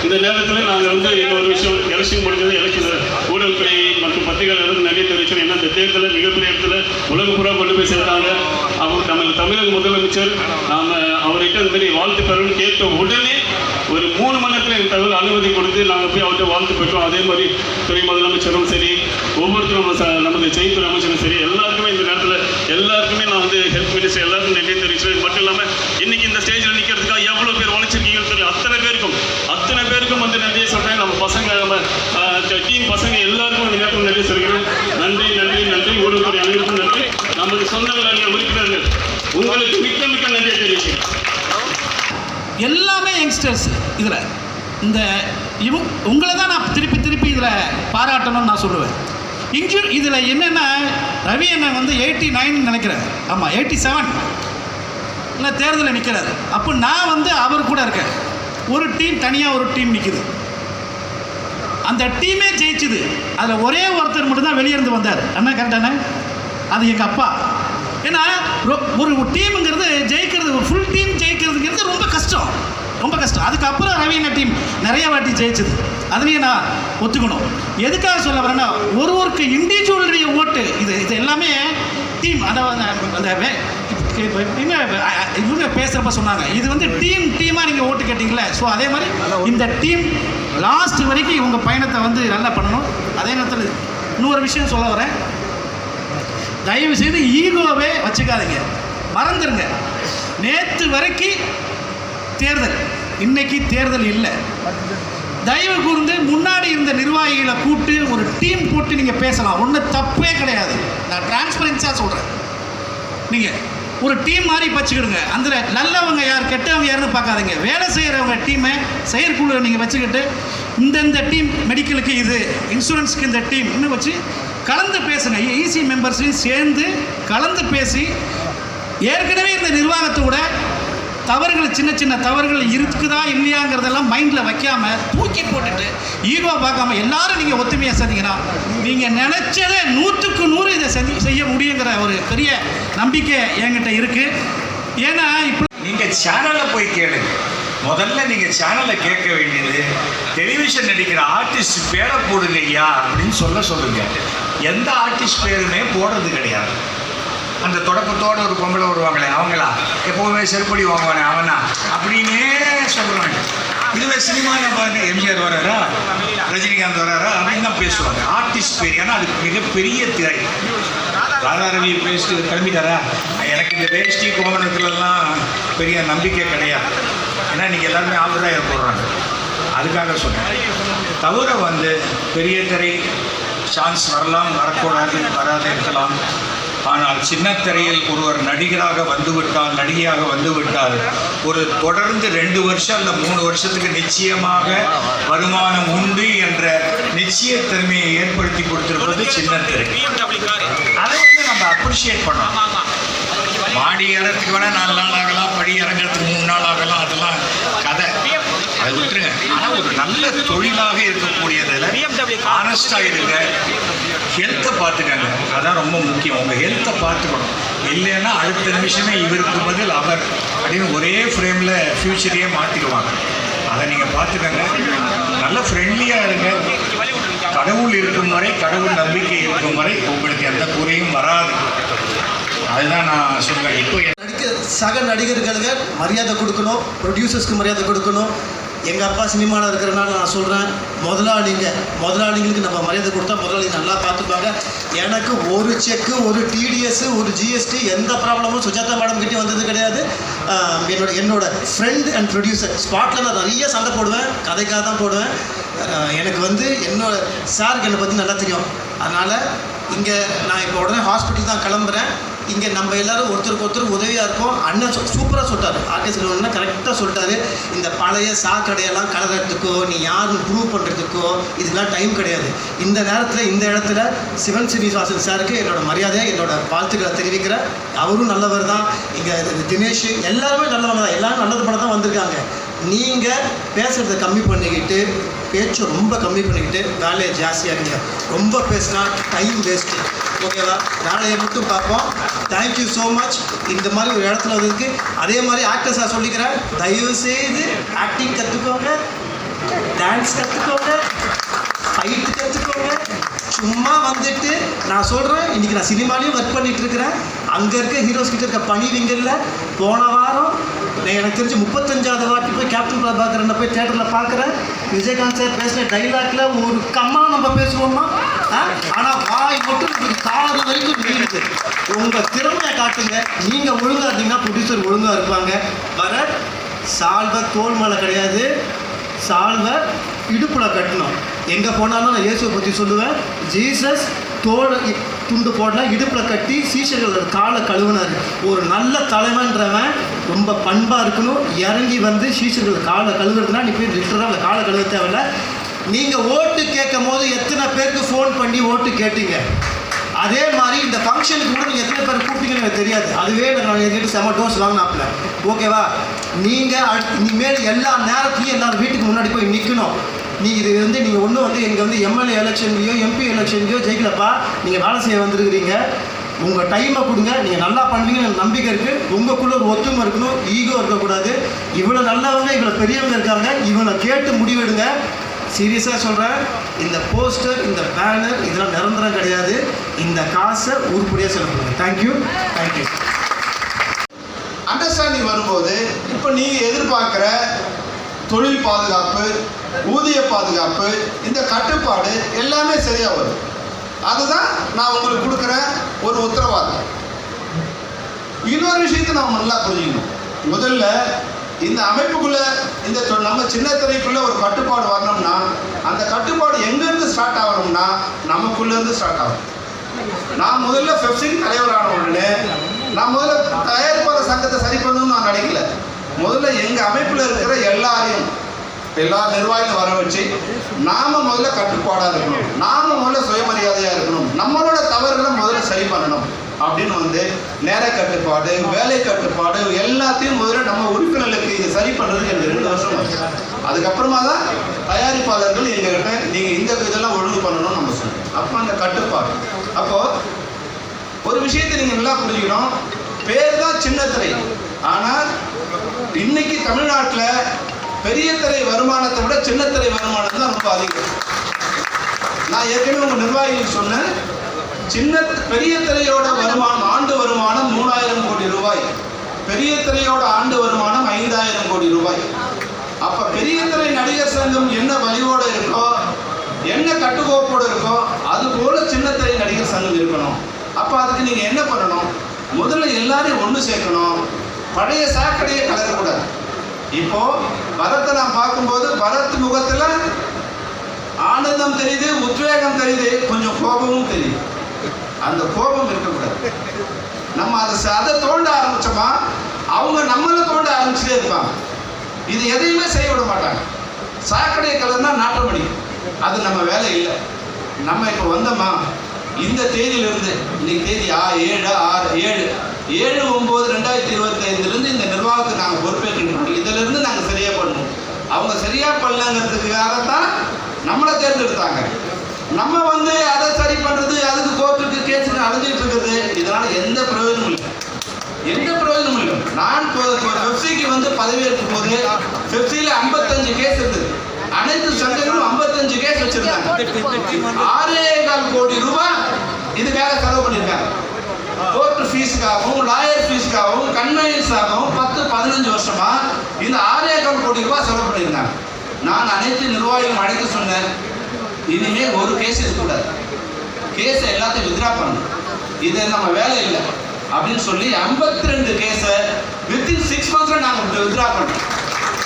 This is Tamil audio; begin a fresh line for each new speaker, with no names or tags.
இந்த நேரத்தில் நாங்கள் இன்னொரு விஷயம் எலெக்ஷன் முடிஞ்சது, எலெக்ஷன் ஊடகத்துறை மற்றும் பத்திரிகையாளர்களுக்கு நன்றி தெரிவிச்சோம். ஏன்னா இந்த தேர்தலில் மிகப்பெரிய இடத்துல உலகப்புறா கொண்டு போய் சேர்த்தாங்க. அவர் தமிழக முதலமைச்சர் நாம் அவர்கிட்ட இந்த மாதிரி வாழ்த்து பெறணும்னு கேட்ட உடனே ஒரு 3 மணி நேரத்தில் எனக்கு தகவல் அனுமதி கொடுத்து நாங்கள் போய் அவர்கிட்ட வாழ்த்து பெற்றோம். அதே மாதிரி துறை முதலமைச்சரும் சரி, ஒவ்வொருத்தரும் நமது செய்தித்துறை அமைச்சரும் சரி, எல்லாருக்குமே இந்த நேரத்தில் எல்லாருக்குமே நான் ஹெல்த் மினிஸ்டர் எல்லாருக்கும் நன்றி தெரிவிச்சேன். இது மட்டும் இல்லாமல் இன்னைக்கு இந்த ஸ்டேஜில் நிற்கிறதுக்காக எவ்வளோ பேர் உழைச்சிருக்கீங்கன்னு தெரியும். அத்தனை பேருக்கும் நன்றியை சொல்கிறேன். நம்ம பசங்க, நம்ம டீம் பசங்க எல்லாருக்கும் இந்த நேரத்தில் நன்றி சொல்கிறேன். நன்றி நன்றி நன்றி. ஊடகத்துறை அனைவருக்கும் நன்றி. நமது சொந்தங்கள் உறுப்பினர்கள் உங்களுக்கு மிக்க மிக்க நன்றியை தெரிவிக்கிறேன்.
எல்லாமே யங்ஸ்டர்ஸ். இதில் உங்களை தான் நான் திருப்பி இதில் பாராட்டணும்னு நான் சொல்லுவேன். இதில் என்னென்னா, ரவி அண்ணன் 89 நினைக்கிறேன், ஆமாம் 87 இல்லை தேர்தலில் நிற்கிறார். அப்போ நான் அவர் கூட இருக்கேன். ஒரு டீம் தனியாக ஒரு டீம் நிற்குது, அந்த டீமே ஜெயிச்சுது. அதில் ஒரே ஒருத்தர் மட்டும்தான் வெளியேருந்து வந்தார். அண்ணா கரெக்டானே? அது எங்கள் அப்பா. ஏன்னா ஒரு டீமுங்கிறது ஜெயிக்கிறது, ஒரு ஃபுல் டீம் ஜெயிக்கிறதுங்கிறது ரொம்ப கஷ்டம். அதுக்கப்புறம் ரவீனா டீம் நிறைய வாட்டி ஜெயிச்சது, அதுலேயும் நான் ஒத்துக்கணும். எதுக்காக சொல்ல வரேன்னா, ஒருவருக்கு இண்டிவிஜுவலுடைய ஓட்டு இது எல்லாமே டீம். அதாவது அந்த இவங்க பேசுகிறப்ப சொன்னாங்க, இது டீமாக நீங்கள் ஓட்டு கேட்டிங்களே. ஸோ அதே மாதிரி இந்த டீம் லாஸ்ட் வரைக்கும் இவங்க பயணத்தை நல்லா பண்ணணும். அதே நேரத்தில் இன்னொரு விஷயம் சொல்ல வரேன், தயவு செய்து ஈகோவே வச்சுக்காதீங்க, மறந்துடுங்க. நேற்று வரைக்கும் தேர்தல், இன்னைக்கு தேர்தல் இல்லை. தயவு கூர்ந்து முன்னாடி இருந்த நிர்வாகிகளை கூப்பிட்டு ஒரு டீம் போட்டு நீங்கள் பேசலாம், ஒன்றும் தப்பே கிடையாது. நான் டிரான்ஸ்பரன்ஸாக சொல்கிறேன். நீங்கள் ஒரு டீம் மாதிரி வச்சுக்கிடுங்க. அந்த நல்லவங்க யார் கெட்டவங்க யாருன்னு பார்க்காதீங்க. வேலை செய்கிறவங்க டீமை செயற்குழு நீங்கள் வச்சுக்கிட்டு இந்த டீம் மெடிக்கலுக்கு, இது இன்சூரன்ஸுக்கு இந்த டீம் இன்னும் வச்சு கலந்து பேசுங்க. ஈசி மெம்பர்ஸையும் சேர்ந்து கலந்து பேசி, ஏற்கனவே இந்த நிர்வாகத்தோட தவறுகள், சின்ன தவறுகள் இருக்குதா இல்லையாங்கிறதெல்லாம் மைண்டில் வைக்காமல் தூக்கி போட்டுட்டு ஈகோ பார்க்காம எல்லாரும் நீங்கள் ஒத்துமையாக செஞ்சீங்கன்னா நீங்கள் நினச்சதை 100க்கு 100 இதை செய்ய முடியுங்கிற ஒரு பெரிய நம்பிக்கை என்கிட்ட இருக்குது. ஏன்னா இப்போ
நீங்கள் சேனலில் போய் கேளுங்க. முதல்ல நீங்கள் சேனலை கேட்க வேண்டியது, டெலிவிஷன் நடிக்கிற ஆர்டிஸ்ட் பேரை போடுங்க ஐயா அப்படின்னு சொல்லுங்கள். எந்த ஆர்டிஸ்ட் பேருமே போடுறது கிடையாது. அந்த தொடக்கத்தோடு ஒரு பொம்பளை வருவாங்களே, அவங்களா எப்போவுமே செருப்படி வாங்குவானே அவனா அப்படின்னே சொல்லுவாங்க. இதுவே சினிமாவில் பாருங்க, எம்ஜிஆர் வராரா, ரஜினிகாந்த் வராரா அப்படின்னு தான் பேசுவாங்க. ஆர்டிஸ்ட் பேர், ஏன்னா அது மிகப்பெரிய திரை. ராதாரவி பேசிட்டு கிளம்பிட்டாரா, எனக்கு இந்த வேஷ்டி கோமணத்துலலாம் பெரிய நம்பிக்கை கிடையாது. ஏன்னா இன்றைக்கி எல்லாருமே ஆபராயம் போடுறாங்க. அதுக்காக சொன்னேன். தவிர பெரிய திரை சான்ஸ் வரலாம், வரக்கூடாது, வராது இருக்கலாம். ஆனால் சின்ன திரையில் ஒருவர் நடிகராக வந்துவிட்டால், நடிகையாக வந்துவிட்டால், ஒரு தொடர்ந்து 2 வருஷம் இல்லை 3 வருஷத்துக்கு நிச்சயமாக வருமானம் உண்டு என்ற நிச்சயத்தன்மையை ஏற்படுத்தி கொடுத்திருப்பது சின்ன திரை. அதை நம்ம அப்ரிஷியேட் பண்ணோம். மாடி இறத்துக்கு வேணால் 4 நாள் ஆகலாம், படி இறங்கிறதுக்கு 3 நாள் ஆகலாம், அதெல்லாம் கதை, அதை விட்டுருங்க. ஆனால் ஒரு நல்ல தொழிலாக இருக்கக்கூடியதில் ஆனஸ்டாக இருங்க. ஹெல்த்தை பார்த்துக்கங்க, அதான் ரொம்ப முக்கியம். உங்கள் ஹெல்த்தை பார்த்துக்கணும். இல்லைன்னா அடுத்த நிமிஷமே இவருக்கு பதில் அவர் அப்படின்னு ஒரே ஃப்ரேமில் ஃப்யூச்சரையே மாற்றிடுவாங்க. அதை நீங்கள் பார்த்துக்கங்க. நல்ல ஃப்ரெண்ட்லியாக இருங்க. கடவுள் இருக்கும் வரை, கடவுள் நம்பிக்கை இருக்கும் வரை உங்களுக்கு எந்த குறையும் வராது. அதுதான் நான் சொல்கிறேன். இப்போ
சக நடிகர்களுக்கு மரியாதை கொடுக்கணும், ப்ரொடியூசர்ஸ்க்கு மரியாதை கொடுக்கணும். எங்கள் அப்பா சினிமாவில் இருக்கிறனால நான் சொல்கிறேன், முதலாளிங்களுக்கு நம்ம மரியாதை கொடுத்தா முதலாளி நல்லா பார்த்துப்பாங்க. எனக்கு ஒரு செக்கு, ஒரு டிடிஎஸ், ஒரு ஜிஎஸ்டி எந்த ப்ராப்ளமும் சுஜாதா மேடம் கிட்டே வந்தது கிடையாது. என்னோட ஃப்ரெண்ட் அண்ட் ப்ரொடியூசர் ஸ்பாட்டில் நான் நிறைய சண்டை போடுவேன், கதைக்காக தான் போடுவேன். எனக்கு என்னோட சாருக்கு என்னை பற்றி நல்லா தெரியும். அதனால் இங்கே நான் இப்போ உடனே ஹாஸ்பிட்டல் தான் கிளம்புறேன். இங்கே நம்ம எல்லோரும் ஒருத்தருக்கு ஒருத்தர் உதவியாக இருப்போம். அண்ணன் சூப்பராக சொல்லிட்டார், ஆர்டிஸ்ட் ஒன்று கரெக்டாக சொல்லிட்டாரு. இந்த பழைய சாக்கடையெல்லாம் கலர்றதுக்கோ, நீ யாருன்னு ப்ரூவ் பண்ணுறதுக்கோ இதெல்லாம் டைம் கிடையாது. இந்த நேரத்தில் இந்த இடத்துல சிவன் சீனிவாசன் சாருக்கு என்னோட மரியாதையை, என்னோட வாழ்த்துக்களை தெரிவிக்கிறேன். அவரும் நல்லவர் தான். இங்கே தினேஷ் எல்லாருமே நல்லவங்க தான், எல்லாரும் நல்லது பண்ண தான் வந்திருக்காங்க. நீங்கள் பேசுகிறத கம்மி பண்ணிக்கிட்டு, பேச்சு ரொம்ப கம்மி பண்ணிக்கிட்டு வேலையை ஜாஸ்தியாகுங்க. ரொம்ப பேசினா டைம் வேஸ்ட்டு. ஓகேவா? வேலையை மட்டும் பார்ப்போம். Thank you so much. இந்த மாதிரி ஒரு இடத்துல வந்ததுக்கு. அதே மாதிரி ஆக்டர்ஸாக சொல்லிக்கிறேன், தயவு செய்து ஆக்டிங் கற்றுக்கோங்க. டான்ஸ் கற்றுக்கோங்க, ஃபைட் கற்றுக்கோங்க. சும்மா வந்துட்டு நான் சொல்கிறேன், இன்றைக்கி நான் சினிமாலையும் ஒர்க் பண்ணிகிட்டு இருக்கிறேன். அங்கே இருக்க ஹீரோஸ் கிட்ட இருக்க பணிவிங்கல்ல போன வாரம் எனக்கு தெரிஞ்சு 35வது வாட்டி போய் கேப்டன் பிரபாகரனை போய் தேட்டரில் பார்க்குறேன். விஜயகாந்த் சார் பேசுகிற டைலாக்ல ஒரு கம்மா நம்ம பேசுவோமா? ஆனால் வாய் மட்டும் காது வரைக்கும் நீடுது. உங்கள் திறமையை காட்டுங்க. நீங்கள் ஒழுங்காக இருந்தீங்கன்னா ப்ரொடியூசர் ஒழுங்காக இருப்பாங்க. வர சால்வை தோல் மேலே கிடையாது, சால்வை இடுப்பில் கட்டணும். எங்கே போனாலும் நான் இயேசுவை பற்றி சொல்லுவேன். ஜீசஸ் தோல் துண்டு போடலாம், இடுப்பில் கட்டி சீஷர்களோட காலை கழுவினார். ஒரு நல்ல தலைவன்றவன் ரொம்ப பண்பாக இருக்கணும். இறங்கி வந்து சீஷர்கள் காலை கழுவுறதுனா நீ போய் லிட்டராக அந்த காலை கழுவ தேவையில்ல. நீங்கள் ஓட்டு கேட்கும் போது எத்தனை பேருக்கு ஃபோன் பண்ணி ஓட்டு கேட்டீங்க? அதே மாதிரி இந்த ஃபங்க்ஷனுக்கு கூட நீங்கள் எத்தனை பேர் கூப்பிட்டீங்கன்னு எனக்கு தெரியாது. அதுவே நான் எங்கிட்ட செம டோஸ் வாங்கினாப்பில். ஓகேவா? நீங்கள் இனிமேல் எல்லா நேரத்துலையும் எல்லாரும் வீட்டுக்கு முன்னாடி போய் நிற்கணும். இது வந்து நீங்கள் ஒன்றும் வந்து இங்கே வந்து எம்எல்ஏ எலெக்ஷன்லையோ எம்பி எலெக்ஷன்லையோ ஜெயிக்கலப்பா. நீங்கள் வேலை செய்ய வந்துருக்கிறீங்க. உங்கள் டைமை கொடுங்க. நீங்கள் நல்லா பண்ணுவீங்கன்னு எனக்கு நம்பிக்கை இருக்குது. உங்களுக்குள்ள ஒரு ஒத்துமை இருக்கணும், ஈகோ இருக்கக்கூடாது. இவ்வளோ நல்லவங்க, இவ்வளோ பெரியவங்க இருக்காங்க, இவனை கேட்டு முடிவெடுங்க. சீரியஸாக சொல்கிறேன், இந்த போஸ்டர், இந்த பேனர் இதெல்லாம் நிரந்தரம் கிடையாது. இந்த காசை உருப்படியாக செலவு பண்ணுங்க. தேங்க்யூ.
அண்டர்ஸ்டாண்டிங் வரும்போது இப்போ நீங்கள் எதிர்பார்க்குற தொழில் பாதுகாப்பு, ஊதிய பாதுகாப்பு, இந்த கட்டுப்பாடு எல்லாமே சரியாக வரும். அதுதான் நான் உங்களுக்கு கொடுக்குற ஒரு உத்தரவாதம். இன்னொரு விஷயத்தை நாம் நல்லா புரிஞ்சுக்கணும். முதல்ல இந்த அமைப்புக்குள்ள, இந்த நம்ம சின்னத்திரைக்குள்ள ஒரு கட்டுப்பாடு வரணும்னா அந்த கட்டுப்பாடு எங்கேருந்து ஸ்டார்ட் ஆகணும்னா நமக்குள்ளேருந்து ஸ்டார்ட் ஆகும். நான் முதல்ல பெப்சிக்கு தலைவரான உடனே நான் முதல்ல தயாரிப்பாளர் சங்கத்தை சரி பண்ணணும்னு நான் நினைக்கல. முதல்ல எங்கள் அமைப்பில் இருக்கிற எல்லா நிர்வாகிகளும் வர வச்சு நாம் முதல்ல கட்டுப்பாடாக இருக்கணும், நாம் முதல்ல சுயமரியாதையாக இருக்கணும், நம்மளோட தவறுகளை முதல்ல சரி பண்ணணும் அப்படின்னு வந்து நேர கட்டுப்பாடு, வேலை கட்டுப்பாடு எல்லாத்தையும் முதல்ல நம்ம உறுப்பினர்களுக்கு இது சரி பண்ணுறதுக்கு எனக்கு 2 வருஷம் ஆச்சு. அதுக்கப்புறமா தான் தயாரிப்பாளர்கள் எங்ககிட்ட நீங்கள் இந்த இதெல்லாம் ஒழுங்கு பண்ணணும்னு நம்ம சொன்னோம். அப்போ அந்த கட்டுப்பாடு. அப்போது ஒரு விஷயத்தை நீங்கள் நல்லா புரிஞ்சுக்கணும். பேர் தான் சின்னத்திரை, ஆனால் இன்னைக்கு தமிழ்நாட்டில் பெரிய திரை வருமானத்தை விட சின்னத்திரை வருமானம் தான் ரொம்ப அதிகம். நான் ஏற்கனவே உங்கள் நிர்வாகிகள் சொன்னேன், பெரிய திரையோட வருமானம், ஆண்டு வருமானம் 3000 கோடி ரூபாய், பெரிய திரையோட ஆண்டு வருமானம் 5000 கோடி ரூபாய். அப்போ பெரிய திரை நடிகர் சங்கம் என்ன வழியோடு இருக்கோ, என்ன கட்டுக்கோப்போடு இருக்கோ, அது போல சின்னத்திரை நடிகர் சங்கம் இருக்கணும். அப்போ அதுக்கு நீங்கள் என்ன பண்ணணும்? முதல்ல எல்லாரையும் ஒன்று சேர்க்கணும். பழைய சாக்கடையை கலரக்கூடாது. இப்போ பரத்தை நான் பார்க்கும்போது பரத் முகத்தில் ஆனந்தம் தெரியுது, உத்வேகம் தெரியுது, கொஞ்சம் கோபமும் தெரியுது. அந்த கோபம் இருக்கக்கூடாது. நம்ம அதை தோண்ட ஆரம்பிச்சோமா அவங்க நம்மளை தோண்ட ஆரம்பிச்சுட்டே இருப்பாங்க. இது எதையுமே செய்ய விட மாட்டாங்க. சாக்கடையை கலர்னா நாட்டம் அடிக்கும். அது நம்ம வேலை இல்லை. நம்ம இப்போ வந்தோமா, இந்த தேதியிலிருந்து, இன்னைக்கு தேதி 7/9/2025 இந்த நிர்வாகத்துக்கு நாங்கள் பொறுப்பேற்றுக்கணும். இதிலிருந்து நாங்கள் சரியாக பண்ணணும். அவங்க சரியாக பண்ணலங்கிறதுக்காகத்தான் நம்மளை தேர்ந்தெடுத்தாங்க. நம்ம வந்து அதை சரி பண்ணுறது, அதுக்கு கோர்ட்டுக்கு கேஸுக்கு அலைஞ்சிட்டு இருக்கிறது, இதனால் எந்த பிரயோஜனமும் இல்லை. நான் பெப்சிக்கு வந்து பதவியேற்கும் போது பெப்சியில் 55 கேஸ் இருந்தது. அனைத்து சங்கங்களும் 55 கேஸ் வச்சிருக்காங்க. 6.25 கோடி ரூபாய் இதுக்காக செலவு பண்ணியிருக்காங்க. கோர்ட்டு ஃபீஸுக்காகவும், லாயர் ஃபீஸுக்காகவும், கன்வெயன்ஸாகவும் 10-15 வருஷமா இந்த 6.25 கோடி ரூபாய் செலவு பண்ணியிருந்தாங்க. நான் அனைத்து நிர்வாகிகளும் அழைத்து சொன்னேன், இனிமேல் ஒரு கேஸ் இருக்கக்கூடாது, கேஸை எல்லாத்தையும் வித்ரா பண்ணணும், இது நம்ம வேலை இல்லை அப்படின்னு சொல்லி 52 கேஸை வித்தின் 6 months நாங்கள் வித்ரா பண்ணோம்.